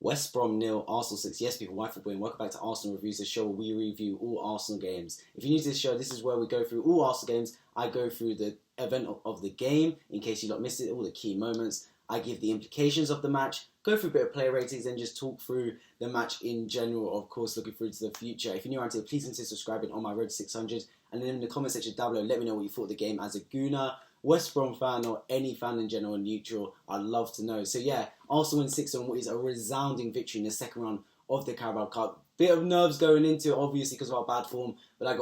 West Brom nil, Arsenal 6. Yes, people, why football? Welcome back to Arsenal Reviews, the show where we review all Arsenal games. If you're new to this show, this is where we go through all Arsenal games. I go through the event of the game, in case you not missed it, all the key moments. I give the implications of the match, go through a bit of player ratings, and just talk through the match in general, of course, looking through to the future. If you're new around here, please consider subscribing on my road to 600. And then in the comment section down below, let me know what you thought of the game as a Gooner, West Brom fan, or any fan in general, neutral. I'd love to know. So yeah, Arsenal win 6 on what is a resounding victory in the second round of the Carabao Cup. Bit of nerves going into it, obviously, because of our bad form, but I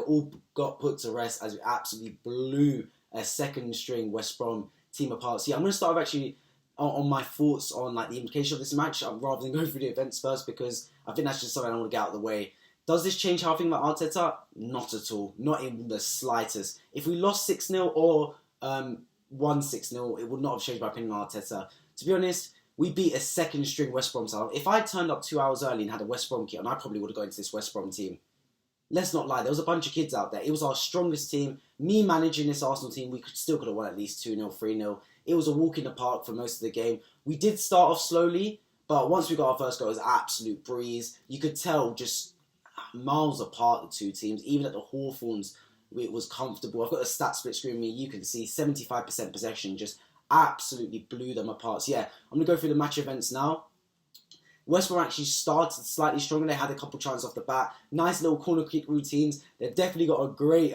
got put to rest as we absolutely blew a second string West Brom team apart. So yeah, I'm going to start with actually on my thoughts on like the implication of this match, rather than going through the events first, because I think that's just something I want to get out of the way. Does this change how I think about Arteta? Not at all. Not in the slightest. If we lost 6-0 or won 6-0, it would not have changed my opinion on Arteta. To be honest, we beat a second string West Brom side. If I turned up 2 hours early and had a West Brom kit on, I probably would have gone into this West Brom team. Let's not lie, there was a bunch of kids out there. It was our strongest team. Me managing this Arsenal team, we still could have won at least 2-0, 3-0. It was a walk in the park for most of the game. We did start off slowly, but once we got our first goal, it was an absolute breeze. You could tell just miles apart the two teams. Even at the Hawthorns, it was comfortable. I've got a stat split screen with me. You can see 75% possession, just absolutely blew them apart. So yeah, I'm going to go through the match events now. West Brom actually started slightly stronger. They had a couple chances off the bat. Nice little corner kick routines. They've definitely got a great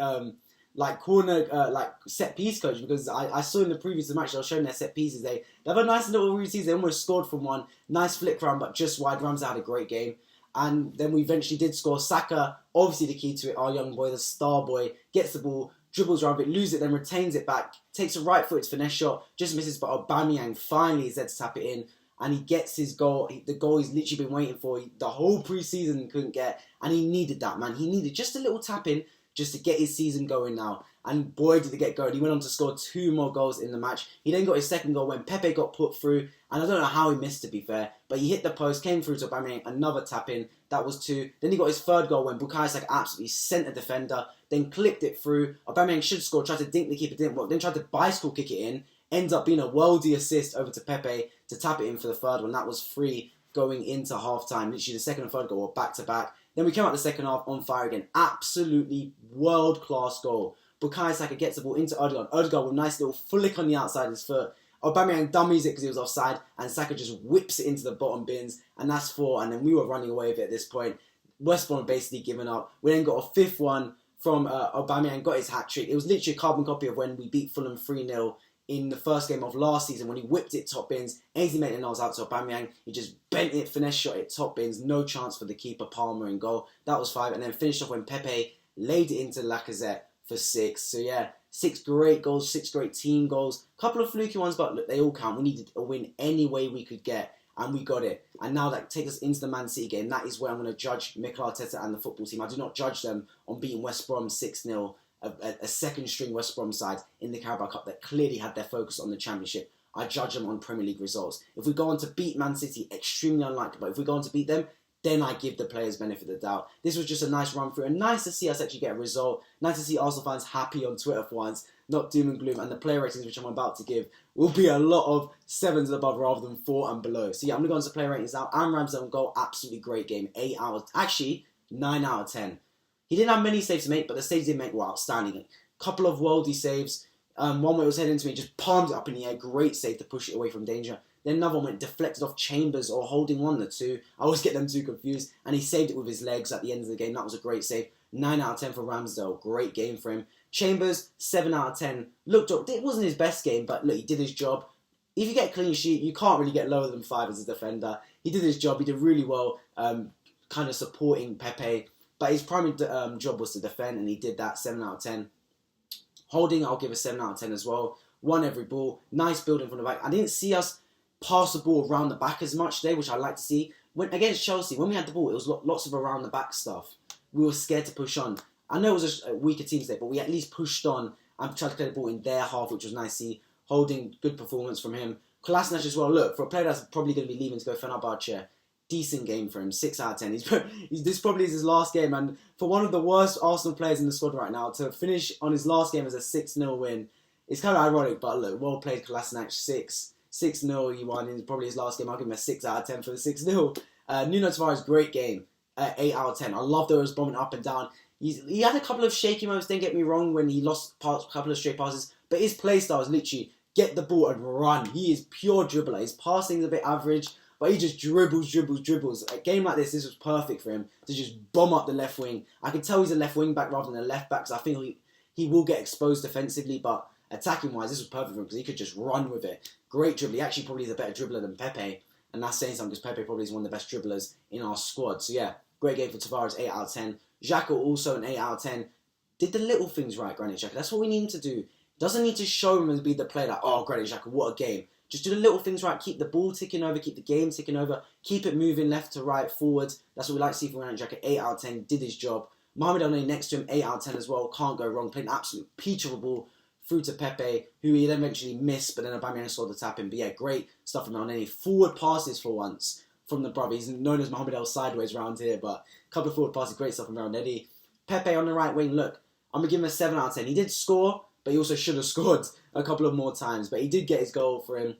set piece coach, because I saw in the previous match I was showing their set pieces. They have a nice little routines. They almost scored from one. Nice flick round, but just wide. Ramsey had a great game. And then we eventually did score. Saka, obviously the key to it, our young boy, the star boy, gets the ball, dribbles around it, loses it, then retains it back, takes a right-footed finesse shot, just misses, but Aubameyang finally is there to tap it in, and he gets his goal. The goal he's literally been waiting for the whole pre-season, couldn't get, and he needed that, man. He needed just a little tap-in just to get his season going now. And boy, did it get going. He went on to score 2 more goals in the match. He then got his second goal when Pepe got put through. And I don't know how he missed, to be fair. But he hit the post, came through to Aubameyang, another tap-in. That was 2. Then he got his third goal when Bukayo Saka absolutely sent a defender. Then clipped it through. Aubameyang should score, tried to dink the keeper, didn't work. Then tried to bicycle kick it in. Ends up being a worldy assist over to Pepe to tap it in for the third one. That was 3 going into half-time. Literally the second and third goal were back-to-back. Then we came out the second half on fire again. Absolutely world-class goal. Bukayo Saka gets the ball into Odegaard. Odegaard with a nice little flick on the outside of his foot. Aubameyang dummies it because he was offside, and Saka just whips it into the bottom bins, and that's 4. And then we were running away with it at this point. West Brom basically given up. We then got a 5th one from Aubameyang, got his hat-trick. It was literally a carbon copy of when we beat Fulham 3-0 in the first game of last season, when he whipped it top bins. Ainsley Maitland-Niles out to Aubameyang. He just bent it, finesse shot it top bins. No chance for the keeper, Palmer, in goal. That was 5. And then finished off when Pepe laid it into Lacazette for 6. So yeah, 6 great goals, 6 great team goals. Couple of fluky ones, but look, they all count. We needed a win any way we could get, and we got it. And now that takes us into the Man City game. That is where I'm going to judge Mikel Arteta and the football team. I do not judge them on beating West Brom 6-0, a second string West Brom side in the Carabao Cup that clearly had their focus on the Championship. I judge them on Premier League results. If we go on to beat Man City, extremely unlikely, but if we go on to beat them, then I give the players benefit of the doubt. This was just a nice run through, and nice to see us actually get a result. Nice to see Arsenal fans happy on Twitter for once, not doom and gloom. And the player ratings, which I'm about to give, will be a lot of 7s and above rather than 4 and below. So yeah, I'm going to go on to player ratings now. Aaron Ramsey on goal, absolutely great game. 9 out of 10. He didn't have many saves to make, but the saves he did make were outstanding. A couple of worldy saves. One where it was heading into me, just palmed it up in the air. Great save to push it away from danger. Then another one went deflected off Chambers or Holding, one of the two. I always get them too confused. And he saved it with his legs at the end of the game. That was a great save. 9 out of 10 for Ramsdale. Great game for him. Chambers, 7 out of 10. Looked up. It wasn't his best game, but look, he did his job. If you get a clean sheet, you can't really get lower than 5 as a defender. He did his job. He did really well, kind of supporting Pepe. But his primary job was to defend, and he did that. 7 out of 10. Holding, I'll give a 7 out of 10 as well. Won every ball. Nice building from the back. I didn't see us pass the ball around the back as much today, which I like to see. When against Chelsea, when we had the ball, it was lots of around the back stuff. We were scared to push on. I know it was a weaker team today, but we at least pushed on and tried to play the ball in their half, which was nice to see. Holding, good performance from him. Kolasinac as well. Look, for a player that's probably going to be leaving to go Fenerbahce, decent game for him. 6 out of 10. This probably is his last game, and for one of the worst Arsenal players in the squad right now, to finish on his last game as a 6-0 win, it's kind of ironic, but look, well played Kolasinac. 6-0 he won in probably his last game. I'll give him a 6 out of 10 for the 6-0. Nuno Tavares, great game. 8 out of 10. I love those bombing up and down. He had a couple of shaky moments, don't get me wrong, when he lost a couple of straight passes. But his play style is literally get the ball and run. He is pure dribbler. His passing is a bit average, but he just dribbles. A game like this was perfect for him to just bomb up the left wing. I can tell he's a left wing back rather than a left back, so I think he will get exposed defensively, but attacking wise, this was perfect for him because he could just run with it. Great dribble. He actually probably is a better dribbler than Pepe, and that's saying something because Pepe probably is one of the best dribblers in our squad. So yeah, great game for Tavares, 8 out of 10. Xhaka also an 8 out of 10. Did the little things right, Granit Xhaka. That's what we need him to do. Doesn't need to show him and be the player like, oh, Granit Xhaka, what a game. Just do the little things right. Keep the ball ticking over. Keep the game ticking over. Keep it moving left to right, forward. That's what we like to see from Granit Xhaka. 8 out of 10. Did his job. Mohamed El next to him, 8 out of 10 as well. Can't go wrong. Played an absolute peach of a ball through to Pepe, who he then eventually missed, but then Aubameyang saw the tap in. But yeah, great stuff from El Forward passes for once from the brother. He's known as Mohamed El sideways around here, but a couple of forward passes, great stuff from El Pepe on the right wing, look, I'm going to give him a 7 out of 10. He did score, but he also should have scored a couple of more times. But he did get his goal for him,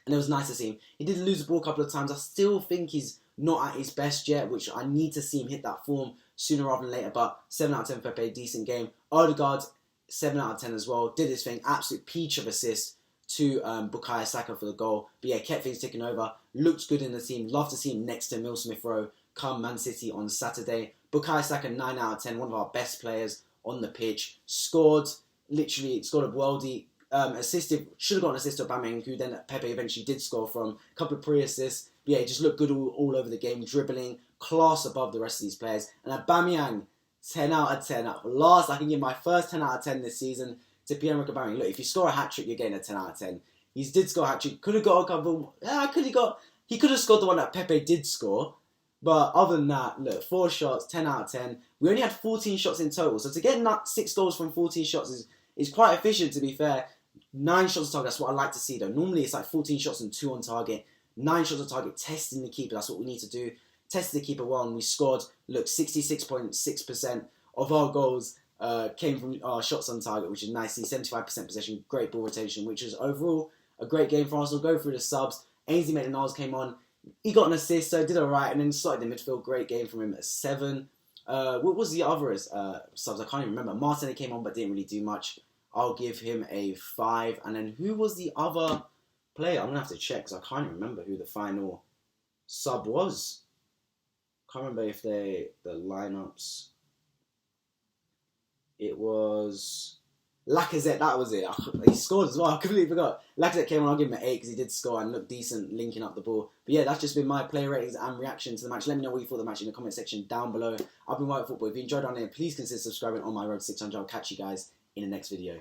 and it was nice to see him. He did lose the ball a couple of times. I still think he's not at his best yet, which I need to see him hit that form sooner rather than later. But 7 out of 10 Pepe, decent game. Odegaard, 7 out of 10 as well. Did his thing, absolute peach of assist to Bukayo Saka for the goal. But yeah, kept things ticking over. Looked good in the team. Love to see him next to Emile Smith-Rowe come Man City on Saturday. Bukayo Saka, 9 out of 10. One of our best players on the pitch. Scored a worldie. Assisted, should have got an assist to Aubameyang, who then Pepe eventually did score from. A couple of pre-assists. But yeah, he just looked good all over the game. Dribbling. Class above the rest of these players. And Aubameyang, 10 out of 10. At last, I can give my first 10 out of 10 this season to Pierre-Emerick Aubameyang. Look, if you score a hat-trick, you're getting a 10 out of 10. He did score a hat-trick. Could have got a couple... He could have scored the one that Pepe did score. But other than that, look, 4 shots, 10 out of 10. We only had 14 shots in total. So to get 6 goals from 14 shots is quite efficient, to be fair. 9 shots on target, that's what I like to see, though. Normally, it's like 14 shots and 2 on target. 9 shots on target, testing the keeper. That's what we need to do. Tested the keeper well, and we scored, look, 66.6% of our goals came from our shots on target, which is nice. 75% possession, great ball rotation, which is overall a great game for Arsenal. Go through the subs. Ainsley Maitland-Niles came on. He got an assist, so did alright, and then started in midfield. Great game from him at 7. What was the other subs? I can't even remember. Martin came on, but didn't really do much. I'll give him a 5. And then who was the other player? I'm going to have to check, because I can't even remember who the final sub was. Can't remember if the lineups. It was Lacazette, that was it. He scored as well, I completely forgot. Lacazette came on, I'll give him an 8 because he did score and looked decent linking up the ball. But yeah, that's just been my player ratings and reaction to the match. Let me know what you thought of the match in the comment section down below. I've been White Football. If you enjoyed on here, please consider subscribing on my road to 600. I'll catch you guys in the next video.